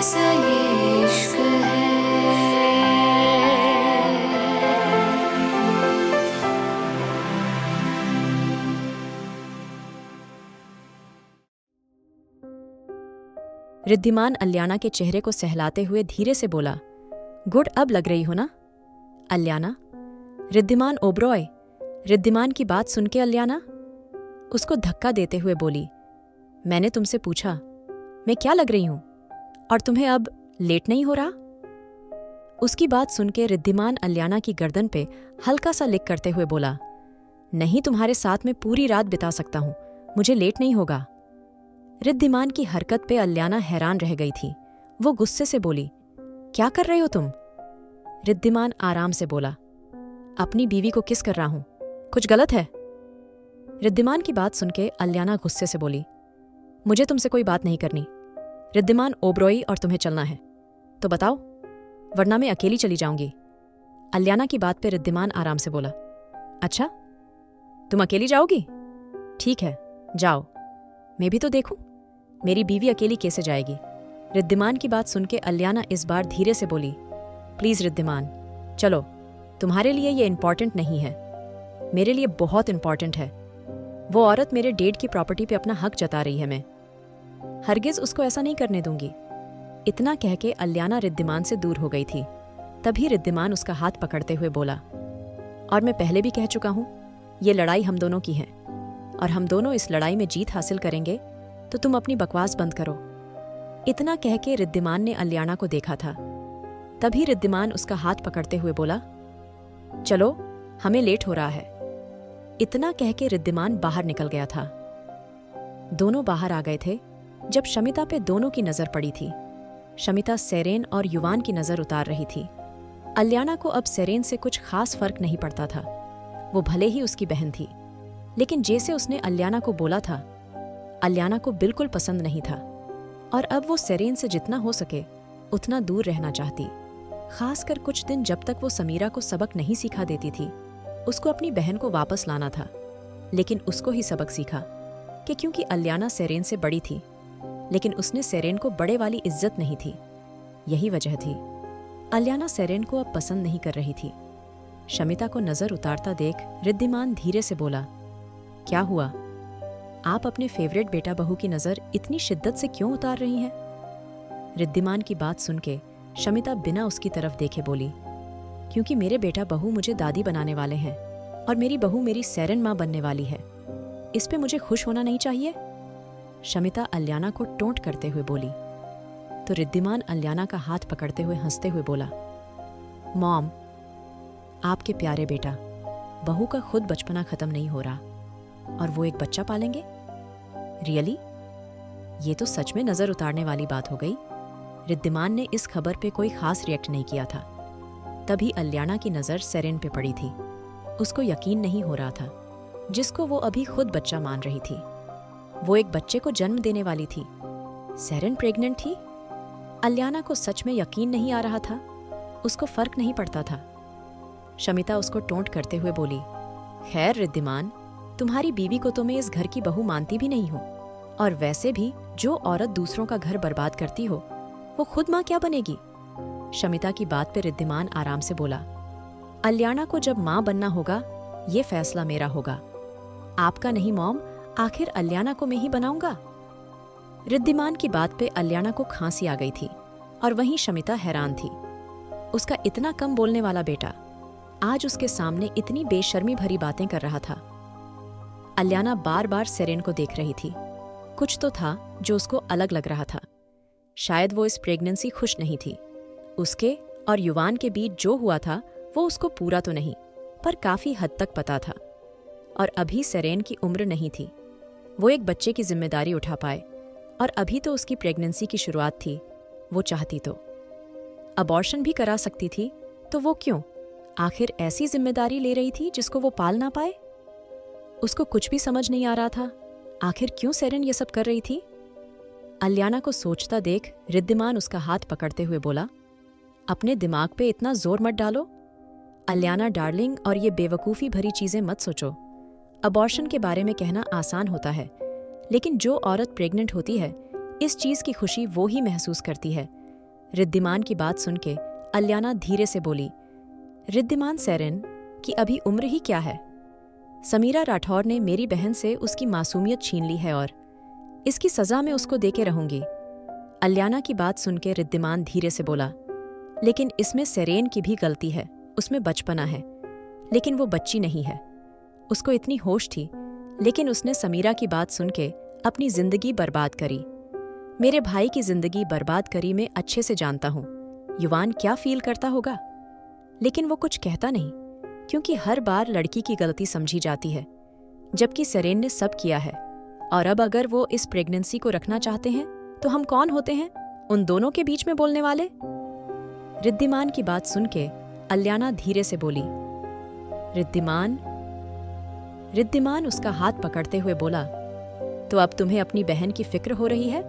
कैसा ये इश्क है। रिद्धिमान अलियाना के चेहरे को सहलाते हुए धीरे से बोला, गुड, अब लग रही हो ना। अलियाना, रिद्धिमान ओबरॉय। रिद्धिमान की बात सुन के अलियाना उसको धक्का देते हुए बोली, मैंने तुमसे पूछा मैं क्या लग रही हूं और तुम्हें अब लेट नहीं हो रहा। उसकी बात सुन के रिद्धिमान अलियाना की गर्दन पे हल्का सा लिक करते हुए बोला, नहीं, तुम्हारे साथ में पूरी रात बिता सकता हूं, मुझे लेट नहीं होगा। रिद्धिमान की हरकत पे अलियाना हैरान रह गई थी। वो गुस्से से बोली, क्या कर रहे हो तुम। रिद्धिमान आराम से बोला, अपनी बीवी को किस कर रहा हूं, कुछ गलत है। रिद्धिमान की बात सुन के अलियाना गुस्से से बोली, मुझे तुमसे कोई बात नहीं करनी। रिद्धिमान ओबरॉय और तुम्हें चलना है तो बताओ, वरना मैं अकेली चली जाऊंगी। अलियाना की बात पे रिद्धिमान आराम से बोला, अच्छा, तुम अकेली जाओगी? ठीक है, जाओ, मैं भी तो देखूं मेरी बीवी अकेली कैसे जाएगी। रिद्धिमान की बात सुन के अलियाना इस बार धीरे से बोली, प्लीज रिद्धिमान, चलो, तुम्हारे लिए ये इंपॉर्टेंट नहीं है, मेरे लिए बहुत इंपॉर्टेंट है। वो औरत मेरे डैड की प्रॉपर्टी पे अपना हक जता रही है, मैं हरगिज उसको ऐसा नहीं करने दूंगी। इतना कह के अलियाना रिद्धिमान से दूर हो गई थी। तभी रिद्धिमान उसका हाथ पकड़ते हुए बोला, और मैं पहले भी कह चुका हूं, ये लड़ाई हम दोनों की है और हम दोनों इस लड़ाई में जीत हासिल करेंगे, तो तुम अपनी बकवास बंद करो। इतना कह के रिद्धिमान ने अलियाना को देखा था। तभी रिद्धिमान उसका हाथ पकड़ते हुए बोला, चलो, हमें लेट हो रहा है। इतना कह के रिद्धिमान बाहर निकल गया था। दोनों बाहर आ गए थे जब शमिता पे दोनों की नजर पड़ी थी। शमिता सेरेन और युवान की नजर उतार रही थी। अलियाना को अब सेरेन से कुछ खास फर्क नहीं पड़ता था। वो भले ही उसकी बहन थी, लेकिन जैसे उसने अलियाना को बोला था, अलियाना को बिल्कुल पसंद नहीं था और अब वो सेरेन से जितना हो सके उतना दूर रहना चाहती। खासकर कुछ दिन जब तक वो समीरा को सबक नहीं सिखा देती थी, उसको अपनी बहन को वापस लाना था। लेकिन उसको ही सबक सीखा कि क्योंकि अलियाना सेरेन से बड़ी थी, लेकिन उसने सेरेन को बड़े वाली इज्जत नहीं थी। यही वजह थी अलियाना सेरेन को अब पसंद नहीं कर रही थी। शमिता को नजर उतारता देख रिद्धिमान धीरे से बोला, क्या हुआ, आप अपने फेवरेट बेटा बहू की नजर इतनी शिद्दत से क्यों उतार रही हैं? रिद्धिमान की बात सुन के शमिता बिना उसकी तरफ देखे बोली, क्योंकि मेरे बेटा बहू मुझे दादी बनाने वाले हैं और मेरी बहू मेरी सेरेन माँ बनने वाली है। इस पे मुझे खुश होना नहीं चाहिए? शमिता अलियाना को टोंट करते हुए बोली। तो रिद्धिमान अलियाना का हाथ पकड़ते हुए हंसते हुए बोला, मॉम, आपके प्यारे बेटा बहू का खुद बचपना खत्म नहीं हो रहा और वो एक बच्चा पालेंगे? रियली? ये तो सच में नजर उतारने वाली बात हो गई। रिद्धिमान ने इस खबर पे कोई खास रिएक्ट नहीं किया था। तभी अलियाना की नजर सेरेन पे पड़ी थी। उसको यकीन नहीं हो रहा था, जिसको वो अभी खुद बच्चा मान रही थी। वो एक बच्चे को जन्म देने वाली थी। सेरेन प्रेग्नेंट थी? अलियाना को सच में यकीन नहीं आ रहा था। उसको फर्क नहीं पड़ता था। शमिता उसको टोंट करते हुए बोली, खैर रिद्धिमान, तुम्हारी बीवी को तो मैं इस घर की बहू मानती भी नहीं हूँ, और वैसे भी जो औरत दूसरों का घर बर्बाद करती हो वो खुद माँ क्या बनेगी? शमिता की बात पे रिद्धिमान आराम से बोला, अलियाना को जब माँ बनना होगा ये फैसला मेरा होगा, आपका नहीं मॉम। आखिर अलियाना को मैं ही बनाऊंगा। रिद्धिमान की बात पे अलियाना को खांसी आ गई थी और वहीं शमिता हैरान थी। उसका इतना कम बोलने वाला बेटा आज उसके सामने इतनी बेशर्मी भरी बातें कर रहा था। अलियाना बार बार सेरेन को देख रही थी। कुछ तो था जो उसको अलग लग रहा था। शायद वो इस प्रेगनेंसी खुश नहीं थी। उसके और युवान के बीच जो हुआ था वो उसको पूरा तो नहीं, पर काफी हद तक पता था। और अभी सेरेन की उम्र नहीं थी वो एक बच्चे की जिम्मेदारी उठा पाए, और अभी तो उसकी प्रेगनेंसी की शुरुआत थी। वो चाहती तो अबॉर्शन भी करा सकती थी, तो वो क्यों आखिर ऐसी जिम्मेदारी ले रही थी जिसको वो पाल ना पाए? उसको कुछ भी समझ नहीं आ रहा था। आखिर क्यों सेरेन ये सब कर रही थी? अलियाना को सोचता देख रिद्धिमान उसका हाथ पकड़ते हुए बोला, अपने दिमाग पे इतना जोर मत डालो। अलियाना डार्लिंग, और ये बेवकूफ़ी भरी चीज़ें मत सोचो। अबॉर्शन के बारे में कहना आसान होता है, लेकिन जो औरत प्रेग्नेंट होती है इस चीज़ की खुशी वो ही महसूस करती है रिद्धिमान की बात सुन के अलियाना धीरे से बोली, रिद्धिमान सेरेन की अभी उम्र ही क्या है? समीरा राठौर ने मेरी बहन से उसकी मासूमियत छीन ली है और इसकी सजा मैं उसको देके रहूंगी। अलियाना की बात सुन के रिद्धिमान धीरे से बोला, लेकिन इसमें सेरेन की भी गलती है, उसमें बचपना है, लेकिन वो बच्ची नहीं है। उसको इतनी होश थी, लेकिन उसने समीरा की बात सुन के अपनी जिंदगी बर्बाद करी। मेरे भाई की जिंदगी बर्बाद करी मैं अच्छे से जानता हूँ युवान क्या फील करता होगा, लेकिन वो कुछ कहता नहीं क्योंकि हर बार लड़की की गलती समझी जाती है, जबकि सेरेन ने सब किया है। और अब अगर वो इस प्रेगनेंसी को रखना चाहते हैं तो हम कौन होते हैं उन दोनों के बीच में बोलने वाले? रिद्धिमान की बात सुन के अलियाना धीरे से बोली, रिद्धिमान उसका हाथ पकड़ते हुए बोला, तो अब तुम्हें अपनी बहन की फिक्र हो रही है?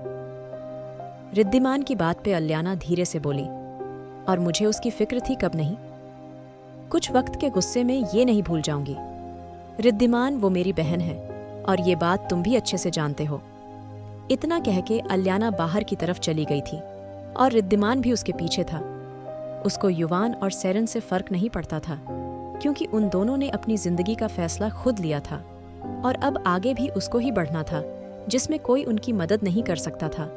रिद्धिमान की बात पे अलियाना धीरे से बोली, और मुझे उसकी फिक्र थी कब नहीं। कुछ वक्त के गुस्से में ये नहीं भूल जाऊंगी। रिद्धिमान वो मेरी बहन है और ये बात तुम भी अच्छे से जानते हो। इतना कह के अलियाना बाहर की तरफ चली गई थी और रिद्धिमान भी उसके पीछे था। उसको युवान और सेरेन से फर्क नहीं पड़ता था क्योंकि उन दोनों ने अपनी जिंदगी का फैसला खुद लिया था और अब आगे भी उसको ही बढ़ना था, जिसमें कोई उनकी मदद नहीं कर सकता था।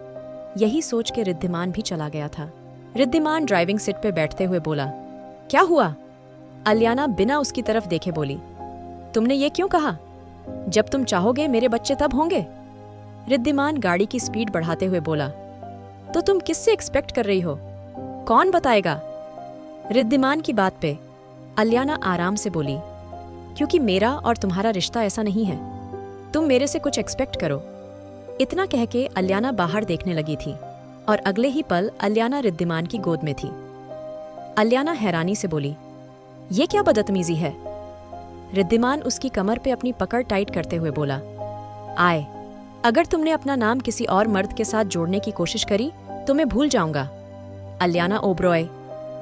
यही सोच के रिद्धिमान भी चला गया था। रिद्धिमान ड्राइविंग सीट पे बैठते हुए बोला, क्या हुआ? अलियाना बिना उसकी तरफ देखे बोली, तुमने ये क्यों कहा? जब तुम चाहोगे मेरे बच्चे तब होंगे। रिद्धिमान गाड़ी की स्पीड बढ़ाते हुए बोला, तो तुम किससे एक्सपेक्ट कर रही हो? कौन बताएगा? रिद्धिमान की बात पे अलियाना आराम से बोली, क्योंकि मेरा और तुम्हारा रिश्ता ऐसा नहीं है, तुम मेरे से कुछ एक्सपेक्ट करो। इतना कह के अलियाना बाहर देखने लगी थी और अगले ही पल अलियाना रिद्धिमान की गोद में थी। अलियाना हैरानी से बोली, ये क्या बदतमीजी है? रिद्धिमान उसकी कमर पे अपनी पकड़ टाइट करते हुए बोला, आए, अगर तुमने अपना नाम किसी और मर्द के साथ जोड़ने की कोशिश करी तो मैं भूल जाऊंगा। अलियाना ओब्रॉय,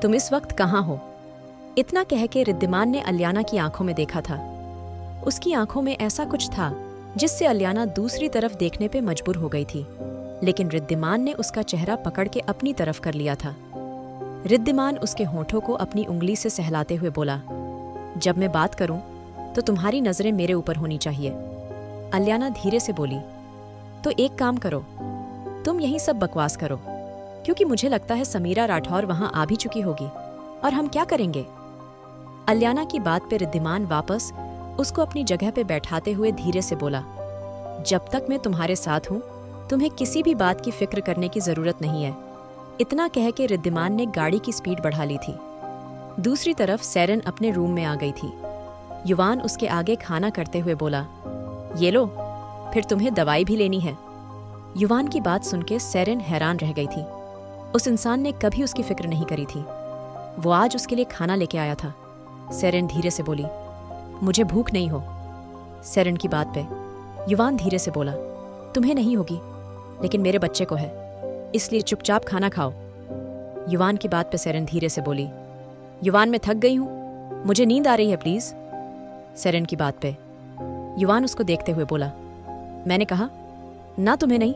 तुम इस वक्त कहाँ हो? इतना कह के रिद्धिमान ने अलियाना की आंखों में देखा था। उसकी आंखों में ऐसा कुछ था जिससे अलियाना दूसरी तरफ देखने पे मजबूर हो गई थी, लेकिन रिद्धिमान ने उसका चेहरा पकड़ के अपनी तरफ कर लिया था। रिद्धिमान उसके होठों को अपनी उंगली से सहलाते हुए बोला, जब मैं बात करूं तो तुम्हारी नजरें मेरे ऊपर होनी चाहिए। अलियाना धीरे से बोली, तो एक काम करो, तुम यही सब बकवास करो, क्योंकि मुझे लगता है समीरा राठौर वहां आ भी चुकी होगी, और हम क्या करेंगे? अलियाना की बात पे रिद्धिमान वापस उसको अपनी जगह पे बैठाते हुए धीरे से बोला, जब तक मैं तुम्हारे साथ हूं तुम्हें किसी भी बात की फिक्र करने की जरूरत नहीं है। इतना कह के रिद्धिमान ने गाड़ी की स्पीड बढ़ा ली थी। दूसरी तरफ सेरेन अपने रूम में आ गई थी। युवान उसके आगे खाना करते हुए बोला, ये लो, फिर तुम्हें दवाई भी लेनी है। युवान की बात सुन के सेरेन हैरान रह गई थी। उस इंसान ने कभी उसकी फिक्र नहीं करी थी। वो आज उसके लिए खाना लेके आया था। सेरेन धीरे से बोली, मुझे भूख नहीं हो। सेरेन की बात पे युवान धीरे से बोला, तुम्हें नहीं होगी, लेकिन मेरे बच्चे को है, इसलिए चुपचाप खाना खाओ। युवान की बात पे सेरेन धीरे से बोली, युवान मैं थक गई हूं, मुझे नींद आ रही है प्लीज। सेरेन की बात पे युवान उसको देखते हुए बोला, मैंने कहा ना तुम्हें नहीं,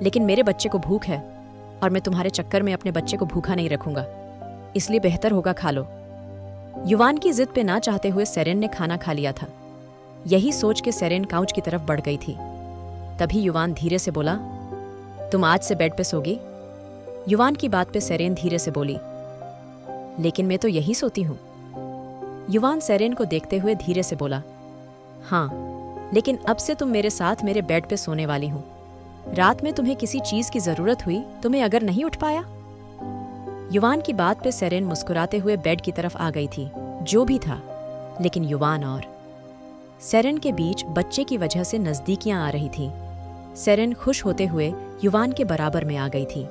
लेकिन मेरे बच्चे को भूख है और मैं तुम्हारे चक्कर में अपने बच्चे को भूखा नहीं रखूंगा, इसलिए बेहतर होगा खा लो। युवान की जिद पे ना चाहते हुए सेरेन ने खाना खा लिया था। यही सोच के सेरेन काउच की तरफ बढ़ गई थी। तभी युवान धीरे से बोला, तुम आज से बेड पे सोगी? युवान की बात पे सेरेन धीरे से बोली, लेकिन मैं तो यही सोती हूं। युवान सेरेन को देखते हुए धीरे से बोला, हाँ, लेकिन अब से तुम मेरे साथ मेरे बेड पे सोने वाली हो। रात में तुम्हें किसी चीज की जरूरत हुई तो मैं अगर नहीं उठ पाया। युवान की बात पे सेरेन मुस्कुराते हुए बेड की तरफ आ गई थी। जो भी था, लेकिन युवान और सेरेन के बीच बच्चे की वजह से नजदीकियां आ रही थी। सेरेन खुश होते हुए युवान के बराबर में आ गई थी।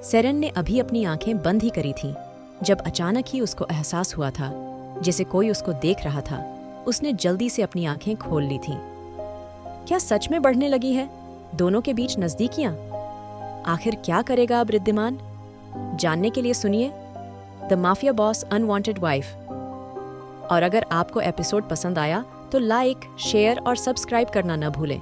सेरेन ने अभी अपनी आंखें बंद ही करी थी जब अचानक ही उसको एहसास हुआ था जैसे कोई उसको देख रहा था। उसने जल्दी से अपनी आंखें खोल ली थी। क्या सच में बढ़ने लगी है दोनों के बीच नजदीकियां? आखिर क्या करेगा अब रिद्धिमान? जानने के लिए सुनिए the mafia boss unwanted wife. और अगर आपको एपिसोड पसंद आया तो लाइक, शेयर और सब्सक्राइब करना न भूलें।